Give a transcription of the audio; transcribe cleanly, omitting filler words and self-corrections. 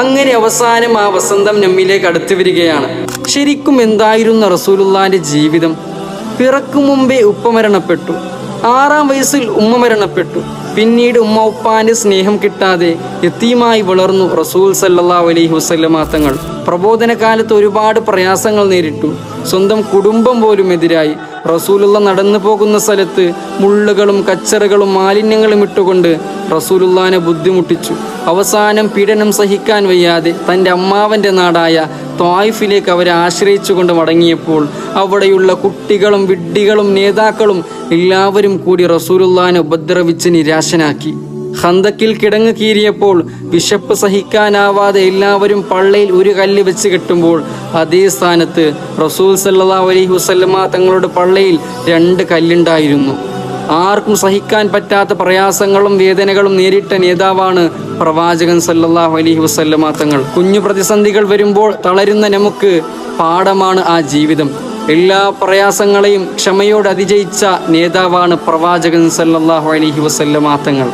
അങ്ങനെ അവസാനം ആ വസന്തം നമ്മിലേക്ക് അടുത്തു വരികയാണ്. ശരിക്കും എന്തായിരുന്നു റസൂലുള്ളാഹിന്റെ ജീവിതം? പിറക്കും മുമ്പേ ഉപ്പ മരണപ്പെട്ടു, 6-ാം വയസ്സിൽ ഉമ്മ മരണപ്പെട്ടു, പിന്നീട് ഉമ്മ ഉപ്പാന്റെ സ്നേഹം കിട്ടാതെ യതീമായി വളർന്നു റസൂൽ സല്ലല്ലാഹു അലൈഹി വസല്ലമ തങ്ങൾ. പ്രബോധന കാലത്ത് ഒരുപാട് പ്രയാസങ്ങൾ നേരിട്ടു. സ്വന്തം കുടുംബം പോലും എതിരായി. റസൂലുള്ള നടന്നു പോകുന്ന സ്ഥലത്ത് മുള്ളുകളും കച്ചറകളും മാലിന്യങ്ങളും ഇട്ടുകൊണ്ട് റസൂലുള്ളാഹിനെ ബുദ്ധിമുട്ടിച്ചു. അവസാനം പീഡനം സഹിക്കാൻ വയ്യാതെ തൻ്റെ അമ്മാവൻ്റെ നാടായ ത്വായിഫിലേക്ക് അവരെ ആശ്രയിച്ചുകൊണ്ട് മടങ്ങിയപ്പോൾ അവിടെയുള്ള കുട്ടികളും വിഡ്ഢികളും നേതാക്കളും എല്ലാവരും കൂടി റസൂലുള്ളാഹിനെ ഉപദ്രവിച്ച് നിരാശനാക്കി. ഖന്തക്കിൽ കിടങ്ങ് കീറിയപ്പോൾ വിശപ്പ് സഹിക്കാനാവാതെ എല്ലാവരും പള്ളയിൽ ഒരു കല്ല് വെച്ച് കെട്ടുമ്പോൾ അതേ സ്ഥാനത്ത് റസൂൽ സല്ലല്ലാഹു അലൈഹി വസല്ലമ തങ്ങളുടെ പള്ളയിൽ 2 കല്ലുണ്ടായിരുന്നു. ആർക്കും സഹിക്കാൻ പറ്റാത്ത പ്രയാസങ്ങളും വേദനകളും നേരിട്ട നേതാവാണ് പ്രവാചകൻ സല്ലല്ലാഹു അലൈഹി വസല്ലമ തങ്ങൾ. കുഞ്ഞു പ്രതിസന്ധികൾ വരുമ്പോൾ തളരുന്ന നമുക്ക് പാഠമാണ് ആ ജീവിതം. എല്ലാ പ്രയാസങ്ങളെയും ക്ഷമയോടെ അതിജയിച്ച നേതാവാണ് പ്രവാചകൻ സല്ലല്ലാഹു അലൈഹി വസല്ലമ തങ്ങൾ.